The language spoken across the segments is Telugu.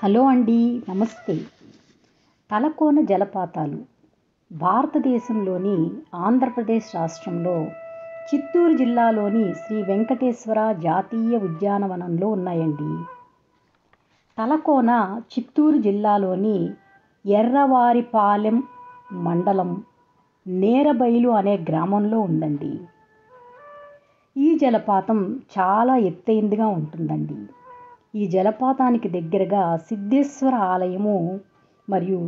హలో అండి, నమస్తే. తలకోన జలపాతాలు భారతదేశంలోని ఆంధ్రప్రదేశ్ రాష్ట్రంలో చిత్తూరు జిల్లాలోని శ్రీ వెంకటేశ్వర జాతీయ ఉద్యానవనంలో ఉన్నాయండి. తలకోన చిత్తూరు జిల్లాలోని ఎర్రవారిపాలెం మండలం నేరబైలు అనే గ్రామంలో ఉందండి. ఈ జలపాతం చాలా ఎత్తైనదిగా ఉంటుందండి. ఈ జలపాతానికి దగ్గరగా సిద్ధేశ్వర ఆలయము మరియు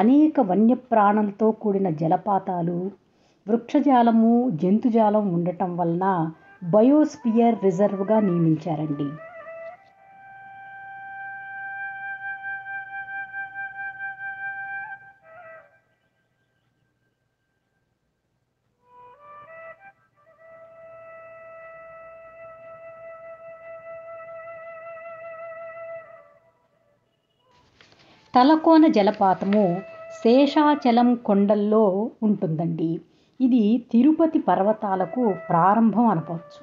అనేక వన్యప్రాణులతో కూడిన జలపాతాలు, వృక్షజాలము, జంతుజాలం ఉండటం వలన బయోస్పియర్ రిజర్వ్గా నియమించారండి. తలకోన జలపాతము శేషాచలం కొండల్లో ఉంటుందండి. ఇది తిరుపతి పర్వతాలకు ప్రారంభం అనవచ్చు.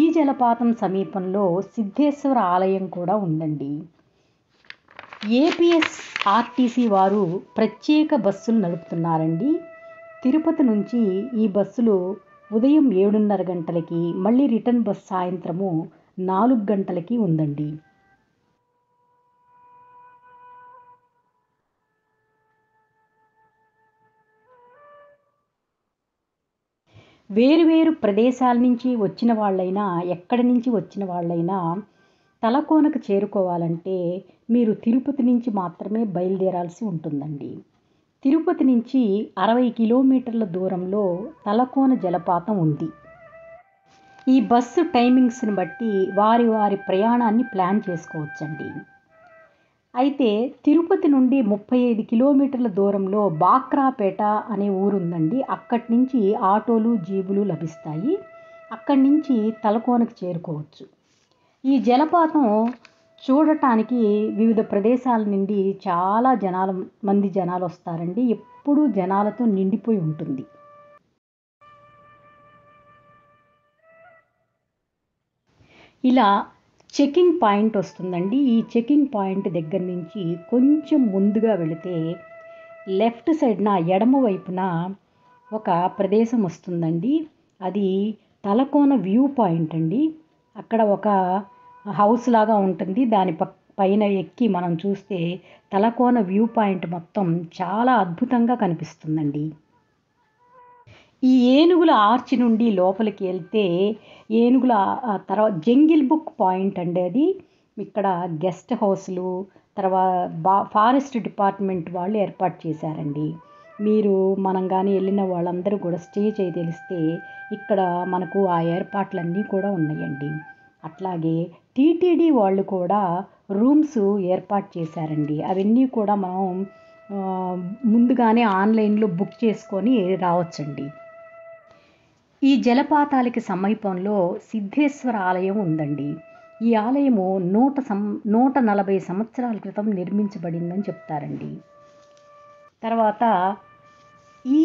ఈ జలపాతం సమీపంలో సిద్ధేశ్వర ఆలయం కూడా ఉందండి. ఏపీఎస్ఆర్టీసీ వారు ప్రత్యేక బస్సులు నడుపుతున్నారండి. తిరుపతి నుంచి ఈ బస్సులు ఉదయం 7:30 గంటలకి, మళ్ళీ రిటర్న్ బస్ సాయంత్రము 4 గంటలకి ఉందండి. వేరువేరు ప్రదేశాల నుంచి వచ్చిన వాళ్ళైనా, ఎక్కడి నుంచి వచ్చిన వాళ్ళైనా తలకోనకు చేరుకోవాలంటే మీరు తిరుపతి నుంచి మాత్రమే బయలుదేరాల్సి ఉంటుందండి. తిరుపతి నుంచి 60 కిలోమీటర్ల దూరంలో తలకోన జలపాతం ఉంది. ఈ బస్సు టైమింగ్స్ని బట్టి వారి వారి ప్రయాణాన్ని ప్లాన్ చేసుకోవచ్చండి. అయితే తిరుపతి నుండి 35 కిలోమీటర్ల దూరంలో బాక్రాపేట అనే ఊరుందండి. అక్కడి నుంచి ఆటోలు, జీబులు లభిస్తాయి. అక్కడి నుంచి తలకోనకు చేరుకోవచ్చు. ఈ జలపాతం చూడటానికి వివిధ ప్రదేశాల నుండి చాలా మంది జనాలు వస్తారండి. ఎప్పుడూ జనాలతో నిండిపోయి ఉంటుంది. ఇలా చెకింగ్ పాయింట్ వస్తుందండి. ఈ చెకింగ్ పాయింట్ దగ్గర నుంచి కొంచెం ముందుగా వెళితే లెఫ్ట్ సైడ్న ఎడమ వైపున ఒక ప్రదేశం వస్తుందండి. అది తలకోన వ్యూ పాయింట్ అండి. అక్కడ ఒక హౌస్ లాగా ఉంటుంది. దాని పైన ఎక్కి మనం చూస్తే తలకోన వ్యూ పాయింట్ మొత్తం చాలా అద్భుతంగా కనిపిస్తుందండి. ఈ ఏనుగుల ఆర్చ్ నుండి లోపలికి వెళ్తే ఏనుగుల తర్వాత జంగిల్ బుక్ పాయింట్ అండి. అది ఇక్కడ గెస్ట్ హౌస్లు, తర్వాత ఫారెస్ట్ డిపార్ట్మెంట్ వాళ్ళు ఏర్పాటు చేశారండి. మనం కానీ వెళ్ళిన వాళ్ళందరూ కూడా స్టే తెలిస్తే ఇక్కడ మనకు ఆ ఏర్పాట్లన్నీ కూడా ఉన్నాయండి. అట్లాగే టీటీడీ వాళ్ళు కూడా రూమ్స్ ఏర్పాటు చేశారండి. అవన్నీ కూడా మనం ముందుగానే ఆన్లైన్లో బుక్ చేసుకొని రావచ్చండి. ఈ జలపాతాలకి సమీపంలో సిద్ధేశ్వర ఆలయం ఉందండి. ఈ ఆలయము 140 సంవత్సరాల క్రితం నిర్మించబడిందని చెప్తారండి. తర్వాత ఈ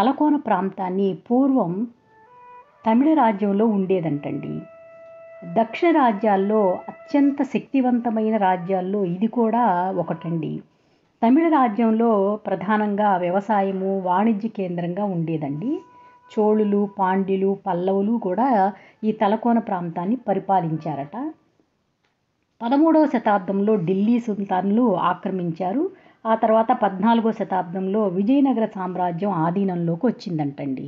తలకోన ప్రాంతాన్ని పూర్వం తమిళ రాజ్యంలో ఉండేదంటండి. దక్షిణ రాజ్యాల్లో అత్యంత శక్తివంతమైన రాజ్యాల్లో ఇది కూడా ఒకటండి. తమిళ రాజ్యంలో ప్రధానంగా వ్యవసాయము, వాణిజ్య కేంద్రంగా ఉండేదండి. చోళులు, పాండ్యులు, పల్లవులు కూడా ఈ తలకోన ప్రాంతాన్ని పరిపాలించారట. 13వ శతాబ్దంలో ఢిల్లీ సుల్తాన్లు ఆక్రమించారు. ఆ తర్వాత 14వ శతాబ్దంలో విజయనగర సామ్రాజ్యం ఆధీనంలోకి వచ్చిందంటండి.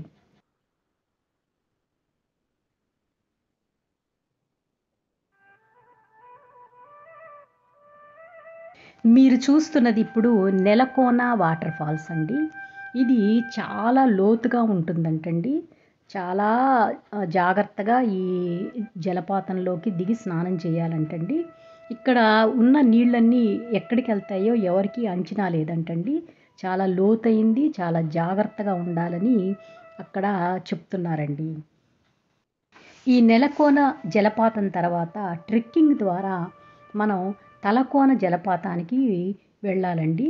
మీరు చూస్తున్నది ఇప్పుడు నెలకోన వాటర్ ఫాల్స్ అండి. ఇది చాలా లోతుగా ఉంటుందంటండి. చాలా జాగ్రత్తగా ఈ జలపాతంలోకి దిగి స్నానం చేయాలంటండి. ఇక్కడ ఉన్న నీళ్ళన్నీ ఎక్కడికి వెళ్తాయో ఎవరికీ అంచనా లేదంటండి. చాలా లోతైంది, చాలా జాగ్రత్తగా ఉండాలని అక్కడ చెప్తున్నారండి. ఈ నెలకోన జలపాతం తర్వాత ట్రెక్కింగ్ ద్వారా మనం తలకోన జలపాతానికి వెళ్ళాలండి.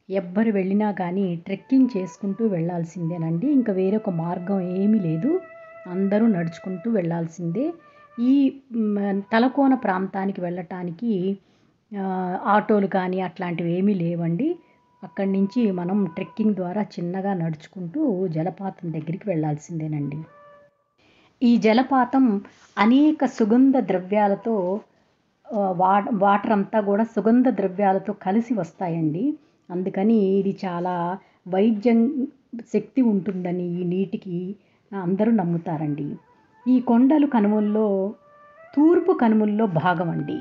ఎవ్వరు వెళ్ళినా కానీ ట్రెక్కింగ్ చేసుకుంటూ వెళ్ళాల్సిందేనండి. ఇంకా వేరొక మార్గం ఏమీ లేదు. అందరూ నడుచుకుంటూ వెళ్ళాల్సిందే. ఈ తలకోన ప్రాంతానికి వెళ్ళటానికి ఆటోలు కానీ అట్లాంటివి ఏమీ లేవండి. అక్కడి నుంచి మనం ట్రెక్కింగ్ ద్వారా చిన్నగా నడుచుకుంటూ జలపాతం దగ్గరికి వెళ్ళాల్సిందేనండి. ఈ జలపాతం అనేక సుగంధ ద్రవ్యాలతో వాటర్ అంతా కూడా సుగంధ ద్రవ్యాలతో కలిసి వస్తాయండి. అందుకని ఇది చాలా వైద్యం శక్తి ఉంటుందని ఈ నీటికి అందరూ నమ్ముతారండి. ఈ కొండలు కనుమల్లో తూర్పు కనుమల్లో భాగం అండి.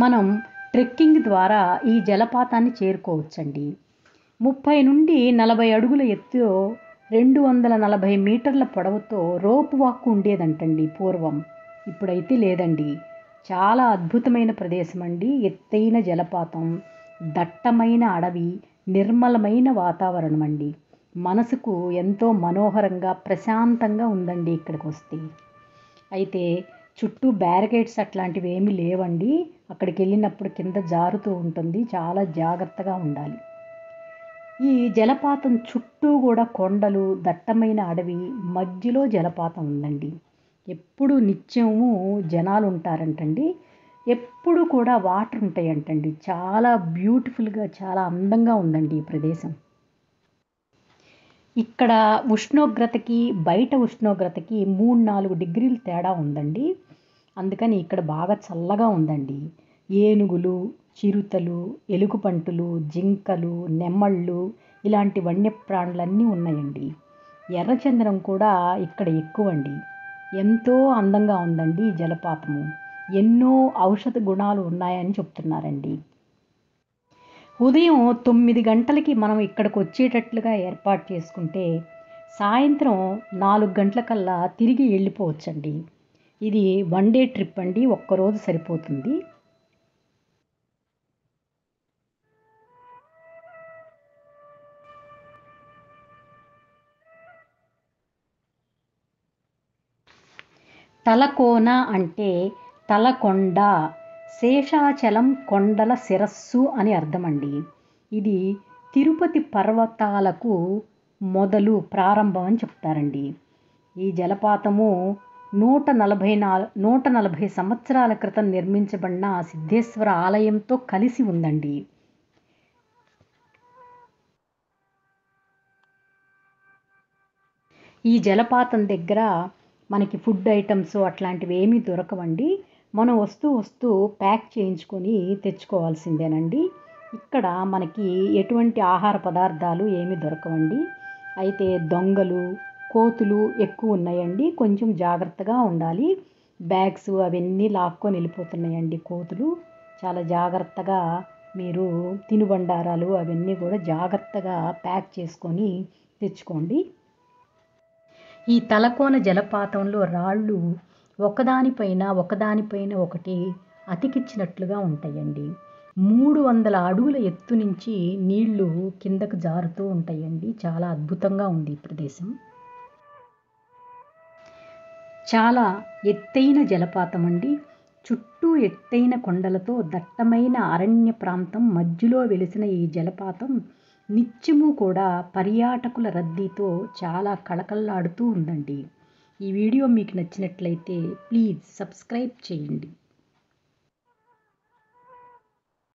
మనం ట్రెక్కింగ్ ద్వారా ఈ జలపాతాన్ని చేరుకోవచ్చండి. 30 నుండి 40 అడుగుల ఎత్తులో 240 మీటర్ల పొడవుతో రోప్ వాక్ ఉండేదంటండి పూర్వం. ఇప్పుడైతే లేదండి. చాలా అద్భుతమైన ప్రదేశం అండి. ఎత్తైన జలపాతం, దట్టమైన అడవి, నిర్మలమైన వాతావరణం అండి. మనసుకు ఎంతో మనోహరంగా ప్రశాంతంగా ఉందండి ఇక్కడికి వస్తే. అయితే చుట్టూ బ్యారికేడ్స్ అట్లాంటివి ఏమీ లేవండి. అక్కడికి వెళ్ళినప్పుడు కింద జారుతూ ఉంటుంది. చాలా జాగ్రత్తగా ఉండాలి. ఈ జలపాతం చుట్టూ కూడా కొండలు, దట్టమైన అడవి, మధ్యలో జలపాతం ఉందండి. ఎప్పుడు నిత్యము జనాలు ఉంటారంటండి. ఎప్పుడు కూడా వాటర్ ఉంటాయంటండి. చాలా బ్యూటిఫుల్గా, చాలా అందంగా ఉందండి ఈ ప్రదేశం. ఇక్కడ ఉష్ణోగ్రతకి బయట ఉష్ణోగ్రతకి 3-4 డిగ్రీలు తేడా ఉందండి. అందుకని ఇక్కడ బాగా చల్లగా ఉందండి. ఏనుగులు, చిరుతలు, ఎలుగుబంటులు, జింకలు, నెమళ్ళు ఇలాంటి వన్యప్రాణులన్నీ ఉన్నాయండి. ఎర్రచందనం కూడా ఇక్కడ ఎక్కువండి. ఎంతో అందంగా ఉందండి ఈ జలపాతము. ఎన్నో ఔషధ గుణాలు ఉన్నాయని చెప్తున్నారండి. ఉదయం 9 గంటలకి మనం ఇక్కడికి వచ్చేటట్లుగా ఏర్పాటు చేసుకుంటే సాయంత్రం 4 గంటలకల్లా తిరిగి వెళ్ళిపోవచ్చండి. ఇది 1 డే ట్రిప్ అండి. ఒక్కరోజు సరిపోతుంది. తలకోన అంటే తలకొండ, శేషాచలం కొండల శిరస్సు అని అర్థమండి. ఇది తిరుపతి పర్వతాలకు ప్రారంభం అని చెప్తారండి. ఈ జలపాతము 140 సంవత్సరాల క్రితం నిర్మించబడిన సిద్ధేశ్వర ఆలయంతో కలిసి ఉందండి. ఈ జలపాతం దగ్గర మనకి ఫుడ్ ఐటమ్స్ అట్లాంటివి ఏమీ దొరకవండి. మనం వస్తూ ప్యాక్ చేయించుకొని తెచ్చుకోవాల్సిందేనండి. ఇక్కడ మనకి ఎటువంటి ఆహార పదార్థాలు ఏమీ దొరకవండి. అయితే దొంగలు, కోతులు ఎక్కువ ఉన్నాయండి. కొంచెం జాగ్రత్తగా ఉండాలి. బ్యాగ్స్ అవన్నీ లాక్కొని వెళ్ళిపోతున్నాయండి కోతులు. చాలా జాగ్రత్తగా మీరు తినుబండారాలు అవన్నీ కూడా జాగ్రత్తగా ప్యాక్ చేసుకొని తెచ్చుకోండి. ఈ తలకోన జలపాతంలో రాళ్ళు ఒకదానిపైన ఒకటి అతికిచ్చినట్లుగా ఉంటాయండి. 300 అడుగుల ఎత్తు నుంచి నీళ్లు కిందకు జారుతూ ఉంటాయండి. చాలా అద్భుతంగా ఉంది ఈ ప్రదేశం. చాలా ఎత్తైన జలపాతం అండి. చుట్టూ ఎత్తైన కొండలతో దట్టమైన అరణ్య ప్రాంతం మధ్యలో వెలిసిన ఈ జలపాతం నిత్యము కూడా పర్యాటకుల రద్దీతో చాలా కళకళలాడుతూ ఉందండి. ఈ వీడియో మీకు నచ్చినట్లయితే ప్లీజ్ సబ్స్క్రైబ్ చేయండి.